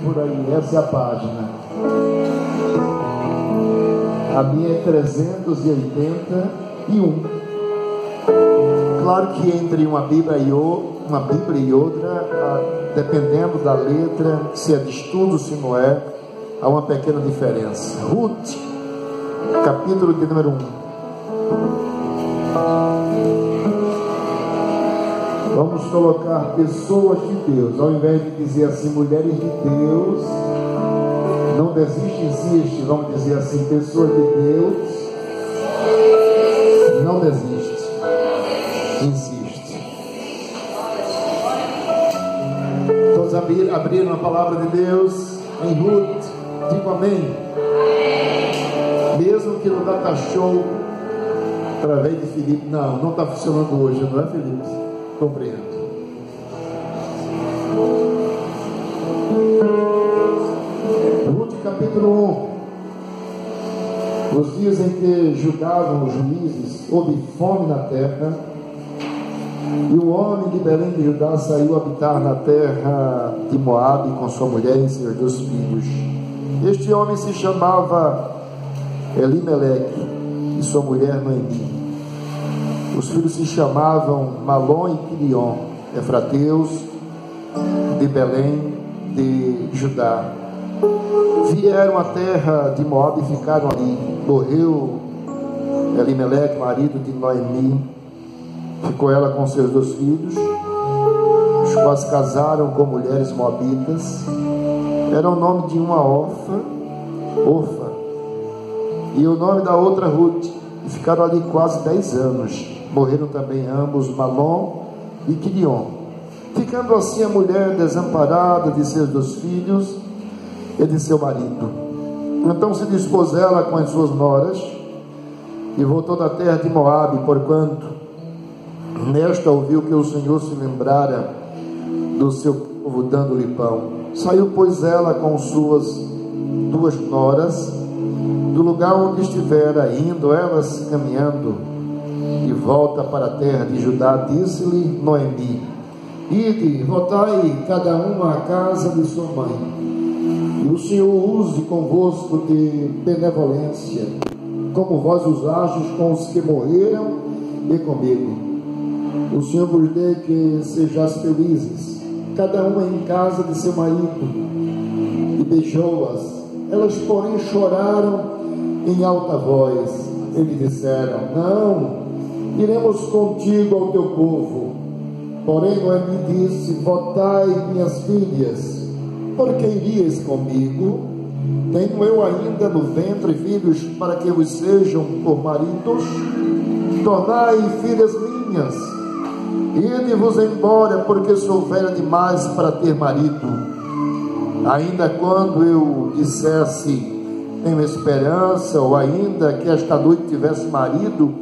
por aí, essa é a página. A minha é 381. Claro que entre uma Bíblia e outra, dependendo da letra, se é de estudo, se não é, há uma pequena diferença. Ruth, capítulo de número 1. Vamos colocar pessoas de Deus, ao invés de dizer assim, mulheres de Deus. Não desiste, existe. Vamos dizer assim, pessoas de Deus. Não desiste, insiste. Todos abriram a palavra de Deus em Ruth. Digo amém. Mesmo que no data show através de Felipe, não está funcionando hoje, não é, Felipe? Compreendo. Ruth capítulo 1. Os dias em que julgavam os juízes, houve fome na terra, e o homem de Belém de Judá saiu habitar na terra de Moabe com sua mulher e seus 2 filhos. Este homem se chamava Elimeleque e sua mulher Noemi. Os filhos se chamavam Malom e Quilion, efrateus de Belém de Judá. Vieram à terra de Moabe e ficaram ali. Morreu Elimeleque, marido de Noemi. Ficou ela com seus 2 filhos, os quais casaram com mulheres moabitas. Era o nome de uma Orfa, e o nome da outra Ruth. E ficaram ali quase 10 anos. Morreram também ambos, Malom e Quilion. Ficando assim a mulher desamparada de seus 2 filhos e de seu marido. Então se dispôs ela com as suas noras e voltou da terra de Moabe, porquanto nesta ouviu que o Senhor se lembrara do seu povo, dando-lhe pão. Saiu, pois, ela com suas 2 noras do lugar onde estivera, indo elas caminhando, e volta para a terra de Judá. Disse-lhe Noemi: ide, voltai cada uma à casa de sua mãe, e o Senhor use convosco de benevolência, como vós usastes com os que morreram e comigo. O Senhor vos dê que sejais felizes, cada uma em casa de seu marido. E beijou-as. Elas, porém, choraram em alta voz. E lhe disseram: não, iremos contigo ao teu povo. Porém Noemi disse: voltai, minhas filhas, porque irias comigo? Tenho eu ainda no ventre filhos para que vos sejam por maridos? Tornai filhas minhas, ide-vos embora, porque sou velha demais para ter marido. Ainda quando eu dissesse: tenho esperança, ou ainda que esta noite tivesse marido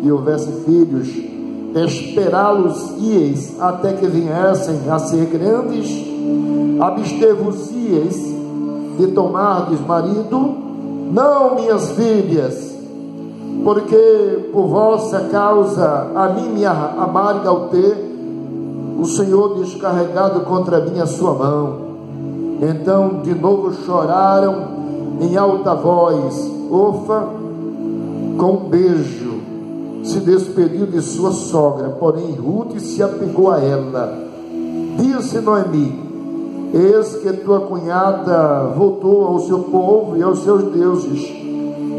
e houvesse filhos, esperá-los-ieis até que viessem a ser grandes? Abster-vos-ieis de tomardes marido? Não, minhas filhas, porque por vossa causa a mim me amarga ao ter o Senhor descarregado contra mim a sua mão. Então de novo choraram em alta voz. Orfa, com um beijo, se despediu de sua sogra, porém Ruth se apegou a ela. Disse Noemi: eis que tua cunhada voltou ao seu povo e aos seus deuses.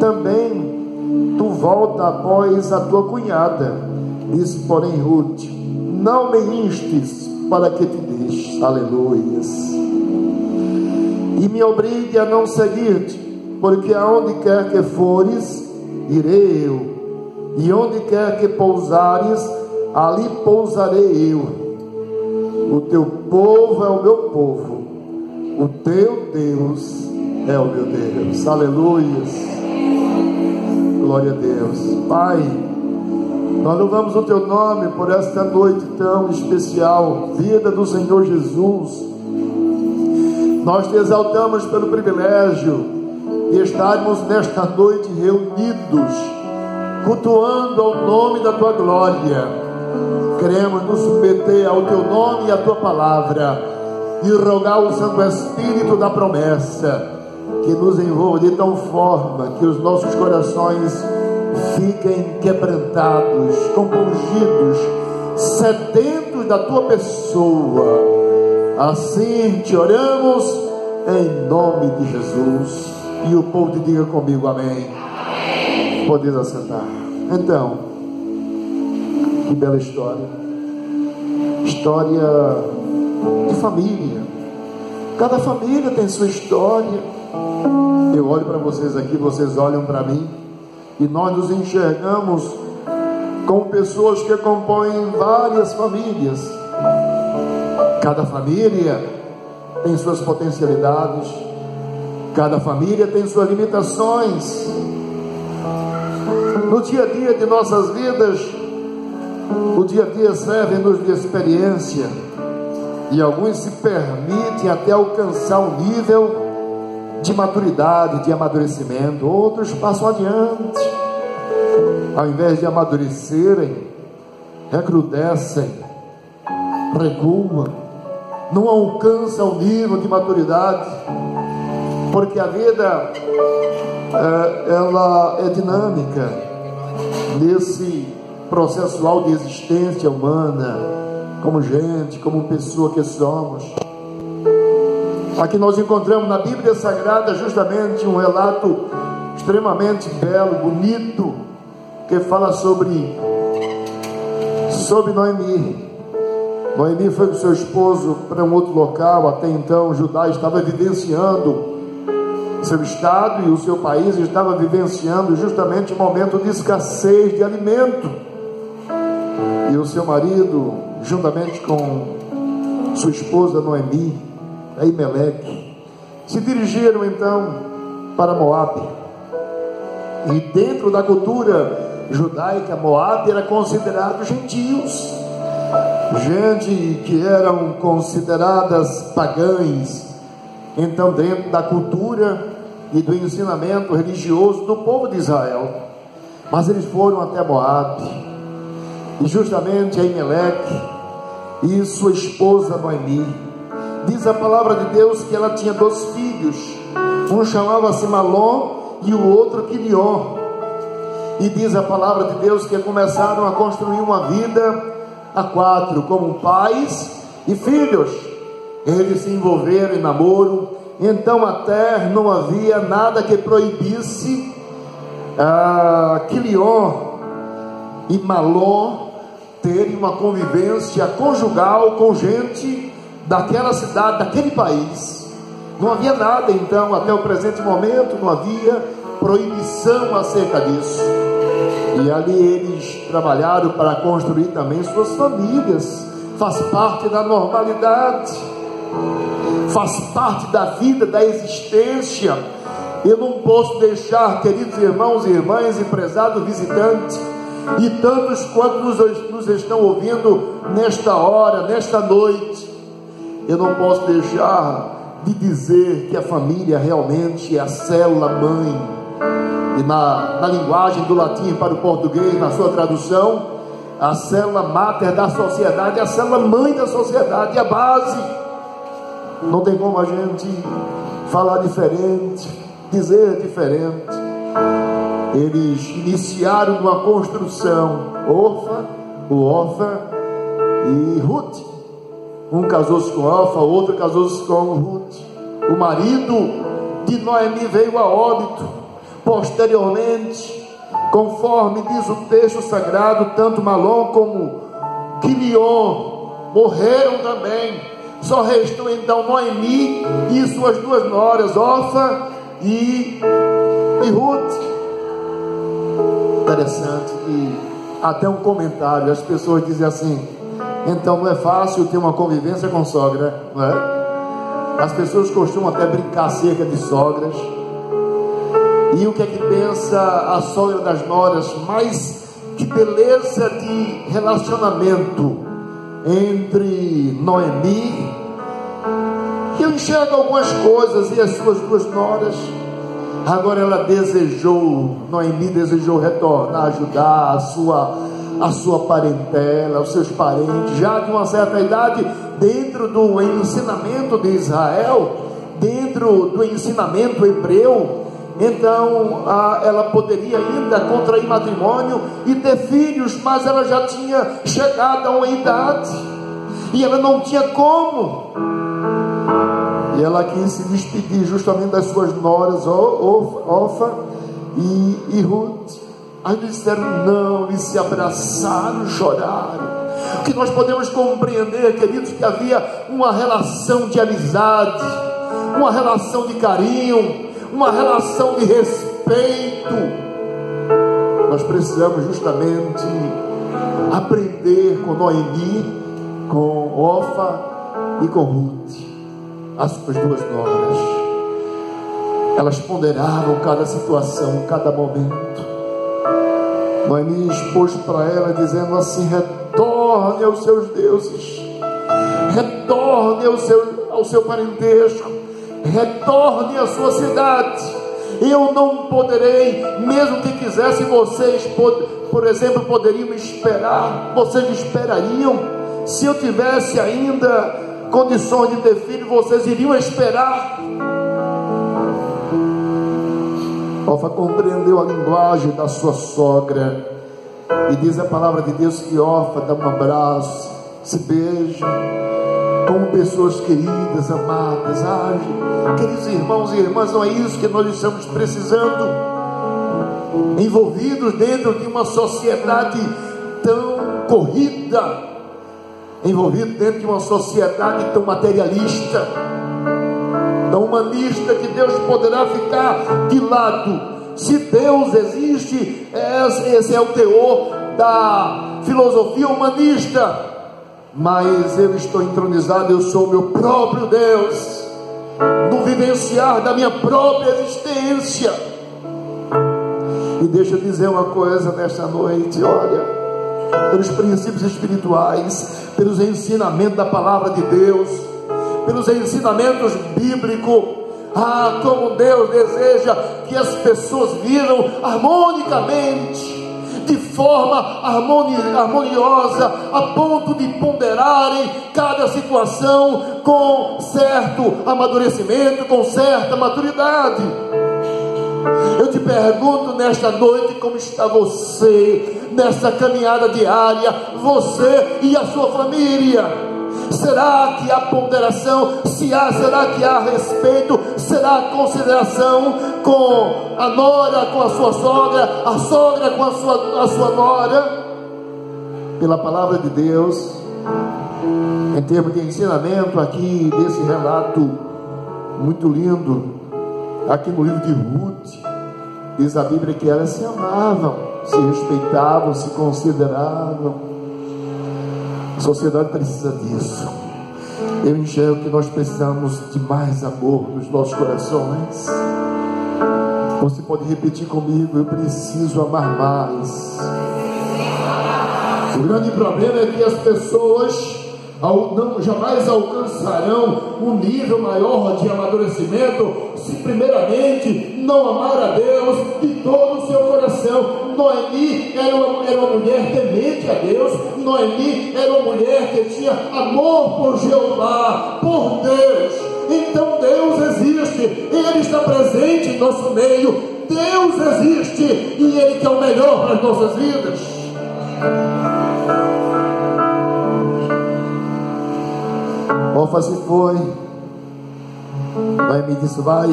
Também tu volta após a tua cunhada. Disse, porém, Ruth: não me instes para que te deixe. Aleluias. E me obrigue a não seguir-te, porque aonde quer que fores, irei eu, e onde quer que pousares, ali pousarei eu. O teu povo é o meu povo, o teu Deus é o meu Deus. Aleluias. Glória a Deus. Pai, nós louvamos o teu nome por esta noite tão especial, vida do Senhor Jesus. Nós te exaltamos pelo privilégio de estarmos nesta noite reunidos, cultuando ao nome da tua glória. Queremos nos submeter ao teu nome e à tua palavra. e rogar o Santo Espírito da promessa que nos envolva de tal forma que os nossos corações fiquem quebrantados, compungidos, sedentos da tua pessoa. Assim te oramos em nome de Jesus. E o povo te diga comigo, amém. Podeis assentar. Então, que bela história. História de família. Cada família tem sua história. Eu olho para vocês aqui, vocês olham para mim, e nós nos enxergamos como pessoas que compõem várias famílias. Cada família tem suas potencialidades, cada família tem suas limitações. No dia a dia de nossas vidas, o dia a dia serve-nos de experiência, e alguns se permitem até alcançar um nível de maturidade, de amadurecimento. Outros passam adiante, ao invés de amadurecerem, recrudescem, recuam, não alcançam o nível de maturidade, porque a vida ela é dinâmica nesse processual de existência humana, como gente, como pessoa que somos. Aqui nós encontramos na Bíblia Sagrada justamente um relato extremamente belo, bonito, que fala sobre Noemi. Noemi foi com seu esposo para um outro local. Até então Judá estava vivenciando seu estado, e o seu país estava vivenciando justamente um momento de escassez de alimento. E o seu marido, juntamente com sua esposa Noemi, Elimeleque, se dirigiram então para Moabe. E dentro da cultura judaica, Moabe era considerado gentios, gente que eram consideradas pagãs. Então, dentro da cultura e do ensinamento religioso do povo de Israel, mas eles foram até Moabe, e justamente Elimeleque e sua esposa Noemi, diz a palavra de Deus que ela tinha 2 filhos, um chamava-se Malom e o outro Quilion. E diz a palavra de Deus que começaram a construir uma vida a 4, como pais e filhos. Eles se envolveram em namoro. Então até não havia nada que proibisse Quilion e Malom terem uma convivência conjugal com gente daquela cidade, daquele país. Não havia nada então, até o presente momento, não havia proibição acerca disso. E ali eles trabalharam para construir também suas famílias. Faz parte da normalidade, faz parte da vida, da existência. Eu não posso deixar, queridos irmãos e irmãs, empresários, visitantes, e tantos quanto nos estão ouvindo nesta hora, nesta noite, eu não posso deixar de dizer que a família realmente é a célula mãe. E na linguagem do latim para o português, na sua tradução, a célula máter da sociedade, a célula mãe da sociedade, a base. Não tem como a gente falar diferente, dizer diferente. Eles iniciaram uma construção, Orfa e Ruth. Um casou-se com Orfa, o outro casou-se com Ruth. O marido de Noemi veio a óbito. Posteriormente, conforme diz o texto sagrado, tanto Malom como Quilion morreram também. Só restou então Noemi e suas 2 noras, Orfa e Ruth. Interessante que até um comentário, as pessoas dizem assim: então não é fácil ter uma convivência com sogra, não é? As pessoas costumam até brincar acerca de sogras. E o que é que pensa a sogra das noras? Mas que beleza de relacionamento entre Noemi. Eu enxergo algumas coisas, e as suas 2 noras. Agora ela Noemi desejou retornar, ajudar a sua parentela, os seus parentes, já de uma certa idade, dentro do ensinamento de Israel, dentro do ensinamento hebreu. Então ela poderia ainda contrair matrimônio e ter filhos, mas ela já tinha chegado a uma idade e ela não tinha como. E ela quis se despedir justamente das suas noras, Orfa e Ruth. Aí eles disseram não, eles se abraçaram, choraram. O que nós podemos compreender, queridos, que havia uma relação de amizade, uma relação de carinho, uma relação de respeito. Nós precisamos justamente aprender com Noemi, com Orfa e com Ruth, as suas duas noras. Elas ponderaram cada situação, cada momento. Noemi expôs para ela, dizendo assim: retorne aos seus deuses, retorne ao seu parentesco, retorne à sua cidade. Eu não poderei, mesmo que quisessem, vocês, por exemplo, poderiam esperar, vocês esperariam. Se eu tivesse ainda condições de ter filho, vocês iriam esperar. Orfa compreendeu a linguagem da sua sogra, e diz a palavra de Deus que Orfa dá um abraço, se beija, como pessoas queridas, amadas. Queridos irmãos e irmãs, não é isso que nós estamos precisando, envolvidos dentro de uma sociedade tão corrida, envolvidos dentro de uma sociedade tão materialista, tão humanista, que Deus poderá ficar de lado. Se Deus existe, esse é o teor da filosofia humanista. Mas eu estou entronizado, eu sou o meu próprio Deus, no vivenciar da minha própria existência. E deixa eu dizer uma coisa nesta noite: olha, pelos princípios espirituais, pelos ensinamentos da palavra de Deus, pelos ensinamentos bíblicos, como Deus deseja que as pessoas vivam harmonicamente, de forma harmoniosa, a ponto de ponderarem cada situação com certo amadurecimento, com certa maturidade. Eu te pergunto nesta noite, como está você nessa caminhada diária, você e a sua família? Será que há ponderação? Será que há respeito? Será consideração com a nora, com a sua sogra, a sogra com a sua nora? Pela palavra de Deus, em termos de ensinamento aqui desse relato muito lindo, aqui no livro de Ruth, diz a Bíblia que elas se amavam, se respeitavam, se consideravam. A sociedade precisa disso. Eu enxergo que nós precisamos de mais amor nos nossos corações. Você pode repetir comigo: eu preciso amar mais. O grande problema é que as pessoas jamais alcançarão um nível maior de amadurecimento se primeiramente não amar a Deus de todo o seu coração. Noemi era uma mulher temente a Deus. Noemi era uma mulher que tinha amor por Jeová, por Deus. Então Deus existe, Ele está presente em nosso meio. Deus existe e Ele quer o melhor para as nossas vidas. Orfa se foi. Noemi disse: vai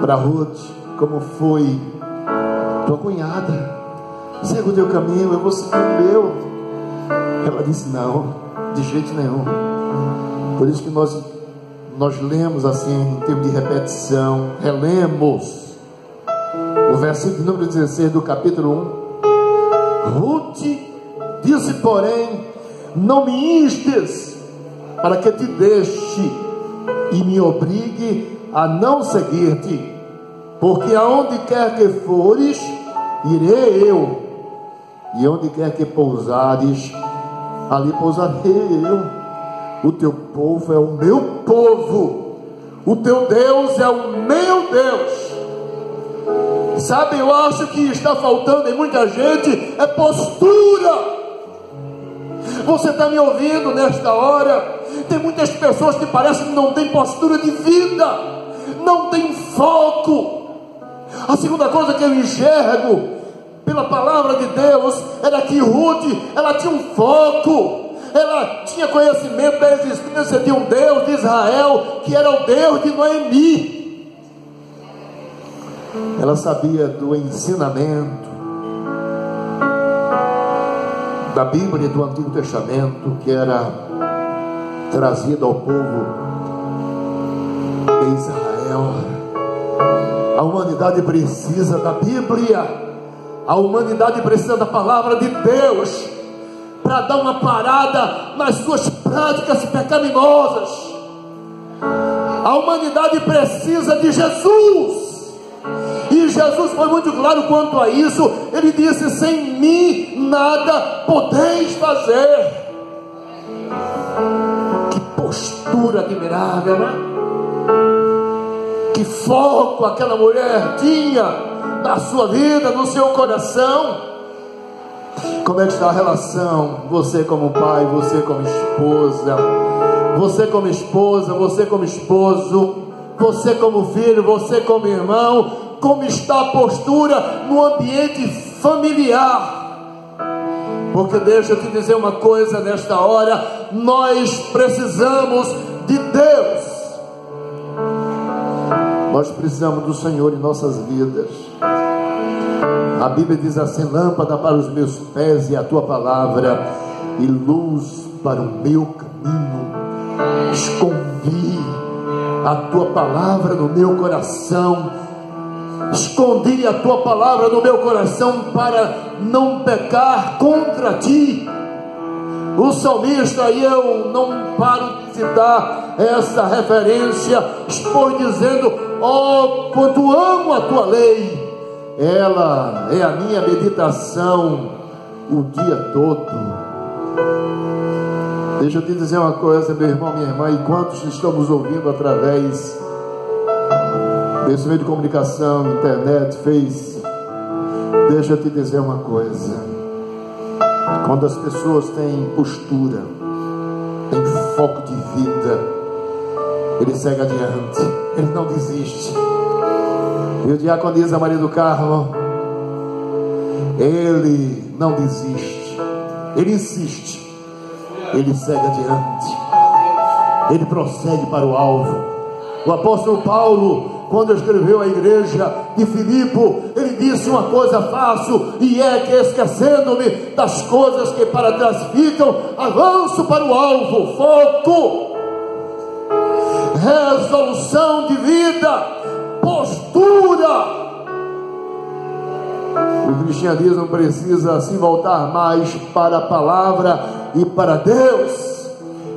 para Ruth, como foi tua cunhada, segue o teu caminho, eu vou seguir o meu. Ela disse: não, de jeito nenhum. Por isso que nós lemos assim, em termos de repetição, relemos o versículo número 16 do capítulo 1. Ruth disse, porém: não me instes para que te deixe e me obrigue a não seguir-te, porque aonde quer que fores, irei eu, e onde quer que pousares, ali pousarei eu. O teu povo é o meu povo, o teu Deus é o meu Deus. Sabe, eu acho que está faltando em muita gente é postura. Você está me ouvindo nesta hora? Tem muitas pessoas que parecem que não têm postura de vida, não tem foco. A segunda coisa que eu enxergo pela palavra de Deus era que Ruth, ela tinha um foco. Ela tinha conhecimento da existência de um Deus de Israel, que era o Deus de Noemi. Ela sabia do ensinamento da Bíblia e do Antigo Testamento que era trazido ao povo de Israel. A humanidade precisa da Bíblia, a humanidade precisa da palavra de Deus para dar uma parada nas suas práticas pecaminosas. A humanidade precisa de Jesus. E Jesus foi muito claro quanto a isso. Ele disse: sem mim nada podeis fazer. Que postura admirável, né? Que foco aquela mulher tinha na sua vida, no seu coração. Como é que está a relação? Você como pai, você como esposa, você como esposa, você como esposo, você como filho, você como irmão. Como está a postura no ambiente familiar? Porque deixa eu te dizer uma coisa nesta hora: nós precisamos de Deus. Nós precisamos do Senhor em nossas vidas. A Bíblia diz assim: lâmpada para os meus pés e a tua palavra, e luz para o meu caminho. Escondi a tua palavra no meu coração. Escondi a tua palavra no meu coração para não pecar contra ti. O salmista, e eu não paro de citar essa referência, expõe dizendo: oh, quanto amo a tua lei, ela é a minha meditação o dia todo. Deixa eu te dizer uma coisa, meu irmão, minha irmã, e quantos estamos ouvindo através desse meio de comunicação, internet, Face. Deixa eu te dizer uma coisa: quando as pessoas têm postura, têm foco de vida, ele segue adiante, ele não desiste. E o diaconisa Maria do Carmo, ele não desiste, ele insiste, ele segue adiante, ele prossegue para o alvo. O apóstolo Paulo, quando escreveu à igreja de Filipe, ele disse uma coisa fácil, e é que, esquecendo-me das coisas que para trás ficam, avanço para o alvo. Foco, resolução de vida, postura. O cristianismo precisa se voltar mais para a palavra e para Deus.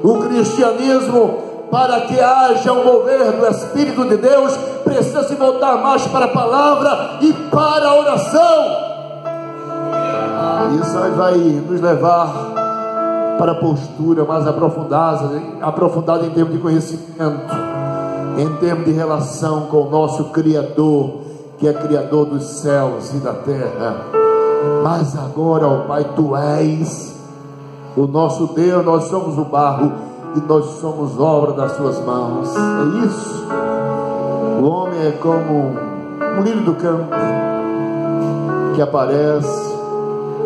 O cristianismo, para que haja um mover do Espírito de Deus, precisa se voltar mais para a palavra e para a oração. Isso aí vai nos levar para a postura mais aprofundada em termos de conhecimento, em termos de relação com o nosso Criador, que é Criador dos céus e da terra. Mas agora, ó Pai, Tu és o nosso Deus, nós somos o barro e nós somos obra das Suas mãos. É isso. O homem é como um lírio do campo que aparece,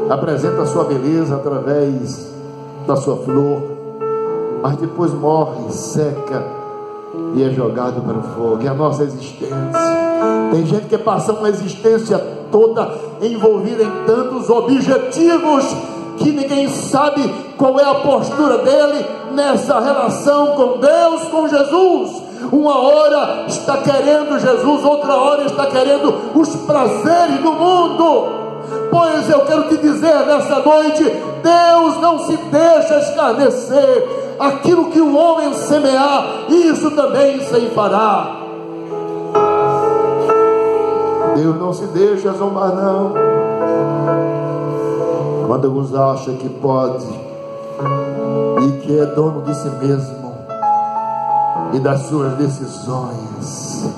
apresenta a sua beleza através da sua flor, mas depois morre, seca e é jogado para o fogo. É a nossa existência. Tem gente que passa uma existência toda envolvida em tantos objetivos que ninguém sabe qual é a postura dele nessa relação com Deus, com Jesus. Uma hora está querendo Jesus, outra hora está querendo os prazeres do mundo. Pois eu quero te dizer nessa noite: Deus não se deixa escarnecer. Aquilo que o homem semear, isso também ceifará. Deus não se deixa zombar, não. Quando alguns acham que pode e que é dono de si mesmo e das suas decisões,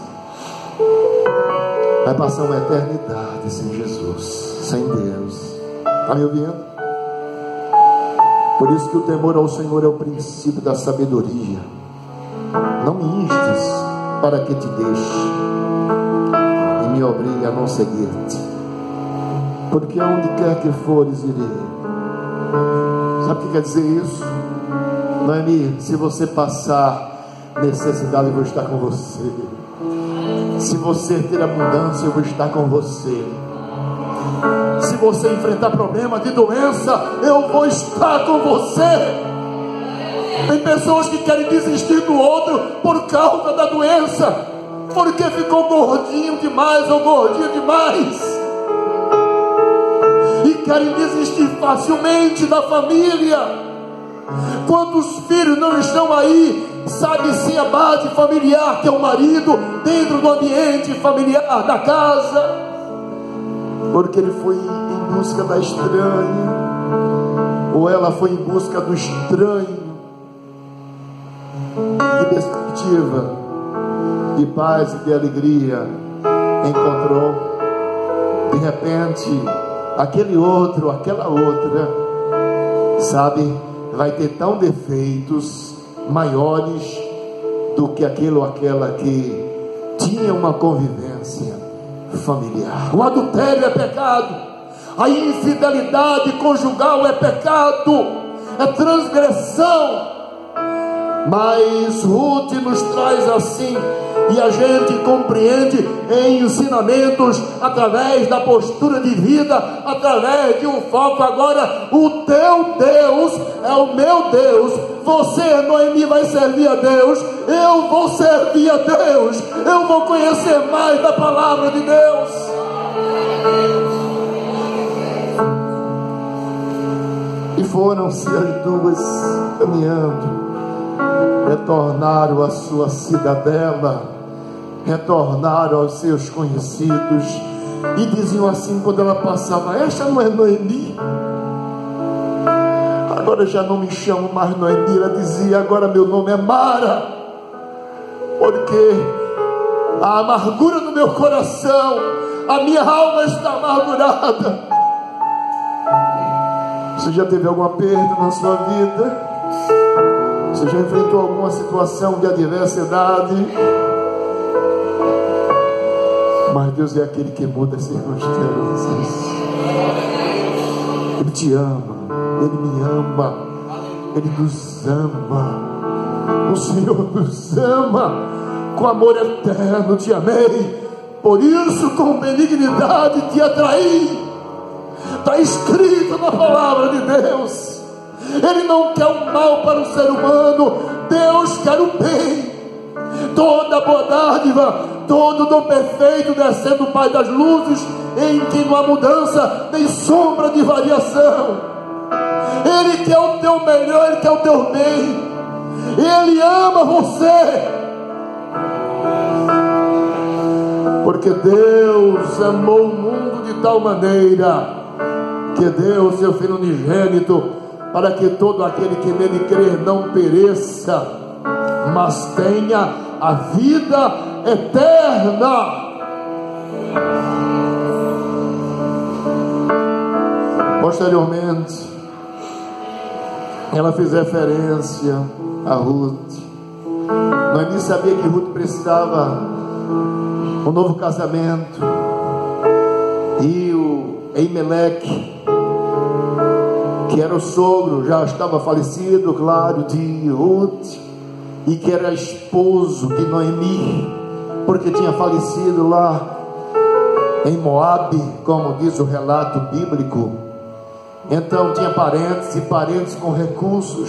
vai passar uma eternidade sem Jesus, sem Deus. Está me ouvindo? Por isso que o temor ao Senhor é o princípio da sabedoria. Não me instes para que te deixe e me obrigue a não seguir-te, porque aonde quer que fores, irei. Sabe o que quer dizer isso? Noemi, se você passar necessidade, eu vou estar com você. Se você ter abundância, eu vou estar com você. Se você enfrentar problema de doença, eu vou estar com você. Tem pessoas que querem desistir do outro por causa da doença, porque ficou gordinho demais ou gordinha demais, e querem desistir facilmente da família. Quando os filhos não estão aí, sabe-se a base familiar, que é o marido, dentro do ambiente familiar da casa, porque ele foi em busca da estranha, ou ela foi em busca do estranho. Que perspectiva de paz e de alegria encontrou? De repente, aquele outro, aquela outra, sabe, vai ter tão defeitos maiores do que aquele ou aquela que tinha uma convivência familiar. O adultério é pecado, a infidelidade conjugal é pecado, é transgressão. Mas Ruth nos traz assim, e a gente compreende em ensinamentos, através da postura de vida, através de um foco. Agora, o teu Deus é o meu Deus. Você, Noemi, vai servir a Deus, eu vou servir a Deus, eu vou conhecer mais da palavra de Deus. E foram-se as duas caminhando, retornaram à sua cidadela, retornaram aos seus conhecidos, e diziam assim quando ela passava: esta não é Noemi? Agora já não me chamo mais Noemi. Ela dizia: agora meu nome é Mara, porque a amargura do meu coração, a minha alma está amargurada. Você já teve alguma perda na sua vida? Você já enfrentou alguma situação de adversidade? Mas Deus é aquele que muda as circunstâncias. Ele te ama, Ele me ama, Ele nos ama. O Senhor nos ama com amor eterno. Te amei, por isso com benignidade te atraí. Está escrito na palavra de Deus. Ele não quer o mal para o ser humano, Deus quer o bem. Toda boa dádiva, todo dom perfeito descendo do Pai das luzes, em que não há mudança nem sombra de variação. Ele quer o teu melhor, Ele quer o teu bem, Ele ama você, porque Deus amou o mundo de tal maneira que deu o seu Filho unigênito, para que todo aquele que nele crer não pereça, mas tenha a vida eterna. Posteriormente, ela fez referência a Ruth. Noemi sabia que Ruth precisava um novo casamento, e o Elimeleque, que era o sogro, já estava falecido, claro, de Ruth, e que era esposo de Noemi, porque tinha falecido lá em Moabe, como diz o relato bíblico. Então tinha parentes, e parentes com recursos,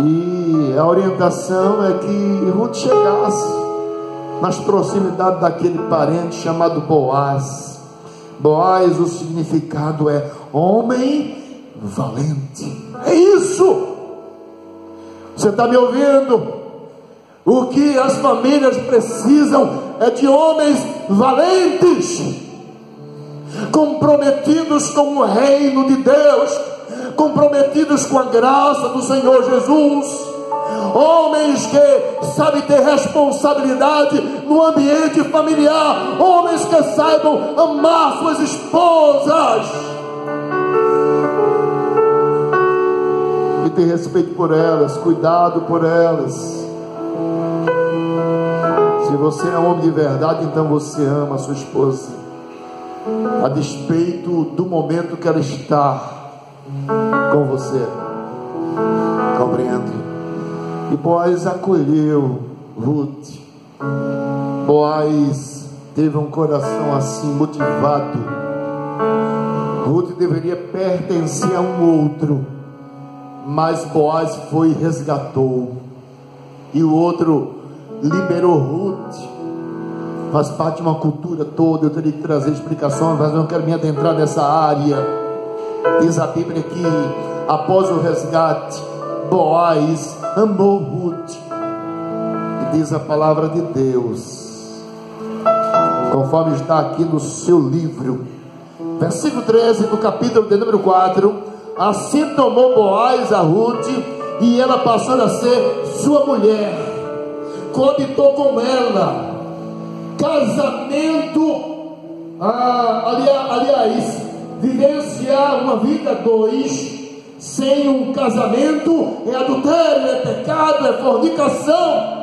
e a orientação é que Ruth chegasse nas proximidades daquele parente chamado Boaz. Boaz, o significado é homem valente. É isso. Você está me ouvindo? O que as famílias precisam é de homens valentes, comprometidos com o reino de Deus, comprometidos com a graça do Senhor Jesus, homens que sabem ter responsabilidade no ambiente familiar, homens que saibam amar suas esposas e ter respeito por elas, cuidado por elas. Se você é homem de verdade, então você ama a sua esposa, a despeito do momento que ela está com você. Compreende? E Boaz acolheu Ruth. Boaz teve um coração assim motivado. Ruth deveria pertencer a um outro, mas Boaz foi e resgatou, e o outro liberou Ruth. Faz parte de uma cultura toda. Eu teria que trazer explicações, mas eu não quero me adentrar nessa área. Diz a Bíblia que após o resgate, Boaz amou Ruth. E diz a palavra de Deus, conforme está aqui no seu livro, versículo 13 do capítulo de número 4: assim tomou Boaz a Ruth, e ela passou a ser sua mulher, coabitou com ela. Casamento, aliás, vivenciar uma vida dois sem um casamento é adultério, é pecado, é fornicação.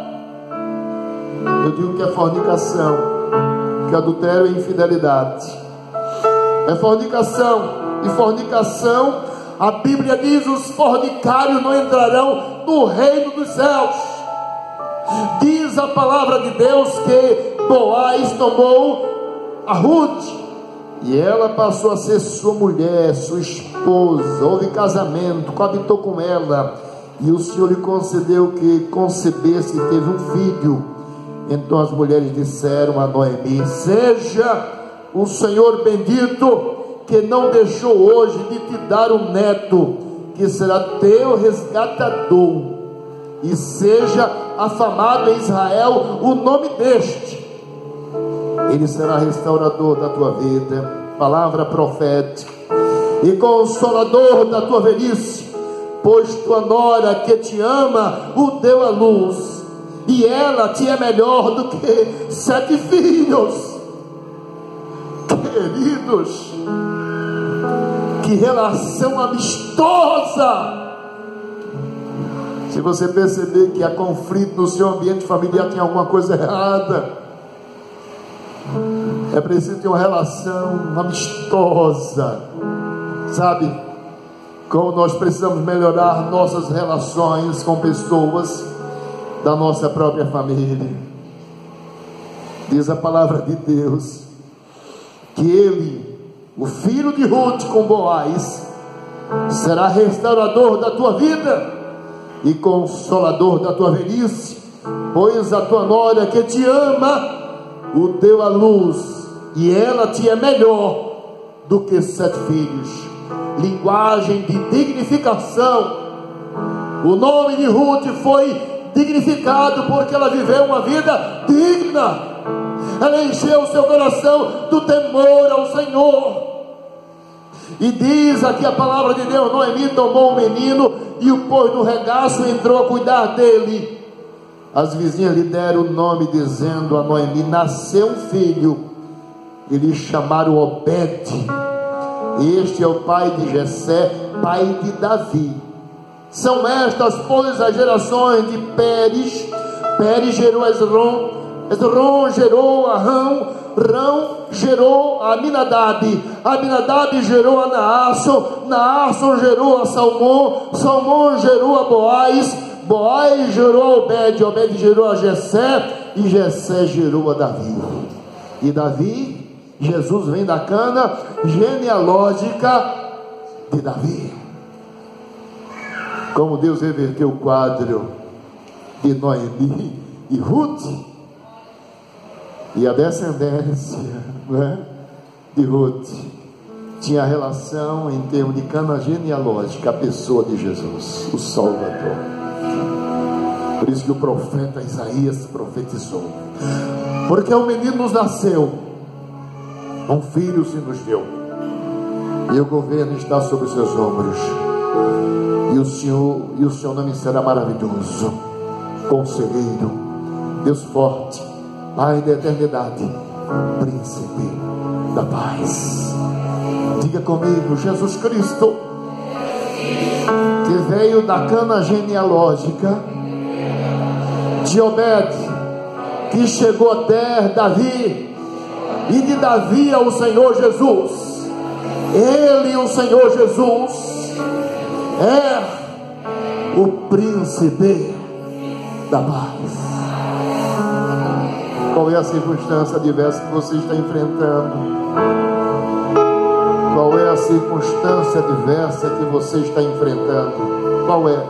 Eu digo que é fornicação, que adultério é infidelidade, é fornicação. E fornicação, a Bíblia diz: os fornicários não entrarão no reino dos céus. Diz a palavra de Deus que Boaz tomou a Ruth, e ela passou a ser sua mulher, sua esposa. Houve casamento, coabitou com ela, e o Senhor lhe concedeu que concebesse e teve um filho. Então as mulheres disseram a Noemi: seja o Senhor bendito, que não deixou hoje de te dar um neto, que será teu resgatador, e seja afamado em Israel o nome deste. Ele será restaurador da tua vida, palavra profética, e consolador da tua velhice, pois tua nora que te ama o deu à luz, e ela te é melhor do que 7 filhos. Queridos, que relação amistosa! Se você perceber que há conflito no seu ambiente familiar, tem alguma coisa errada. É preciso ter uma relação amistosa. Sabe? Como nós precisamos melhorar nossas relações com pessoas da nossa própria família. Diz a palavra de Deus que ele, o filho de Ruth com Boaz, será restaurador da tua vida e consolador da tua velhice, pois a tua nora que te ama o deu à luz, e ela te é melhor do que 7 filhos. Linguagem de dignificação. O nome de Ruth foi dignificado porque ela viveu uma vida digna. Ela encheu o seu coração do temor ao Senhor. E diz aqui a palavra de Deus: Noemi tomou o menino e o pôs no regaço e entrou a cuidar dele. As vizinhas lhe deram o nome, dizendo a Noemi: nasceu um filho, e lhe chamaram Obed. Este é o pai de Jessé, pai de Davi. São estas, pois, as gerações de Pérez. Pérez gerou Esrom, Esrom gerou a Rão, Rão gerou a Aminadab, Aminadab gerou a Naasson, Naasson gerou a Salmão, Salmão gerou a Boaz, Boaz gerou a Obed, Obed gerou a Jessé, e Jessé gerou a Davi. E Davi, Jesus vem da cana genealógica de Davi. Como Deus reverteu o quadro de Noemi e Ruth, e a descendência, né, de Ruth tinha relação em termos de cana genealógica, a pessoa de Jesus, o Salvador. Por isso que o profeta Isaías profetizou: porque um menino nos nasceu, um filho se nos deu, e o governo está sobre os seus ombros. E o seu nome será maravilhoso, Conselheiro, Deus forte, Pai da eternidade, Príncipe da paz. Diga comigo: Jesus Cristo, que veio da cana genealógica de Obed, que chegou até Davi, e de Davi ao Senhor Jesus. Ele, o Senhor Jesus, é o príncipe da paz. Qual é a circunstância adversa que você está enfrentando? Qual é a circunstância adversa que você está enfrentando? Qual é?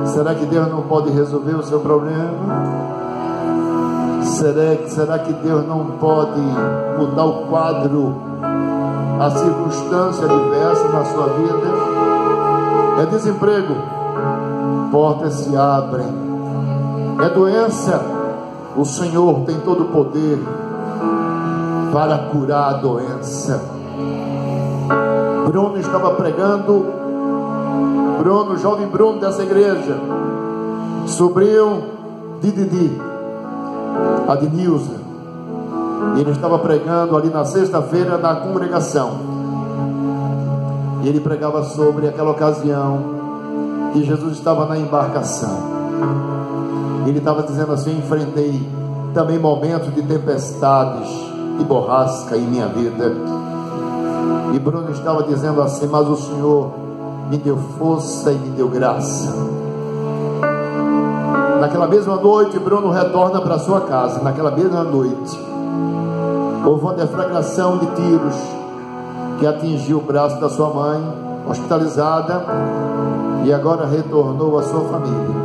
Será que Deus não pode resolver o seu problema? Será que Deus não pode mudar o quadro, a circunstância adversa na sua vida? É desemprego, portas se abrem. É doença, o Senhor tem todo o poder para curar a doença. Bruno estava pregando, jovem Bruno dessa igreja, sobrinho de Didi, Adnilza, e ele estava pregando ali na sexta-feira na congregação, e ele pregava sobre aquela ocasião que Jesus estava na embarcação. Ele estava dizendo assim: eu enfrentei também momentos de tempestades e borrasca em minha vida. E Bruno estava dizendo assim: mas o Senhor me deu força e me deu graça. Naquela mesma noite, Bruno retorna para sua casa. Naquela mesma noite, houve uma deflagração de tiros que atingiu o braço da sua mãe, hospitalizada, e agora retornou à sua família.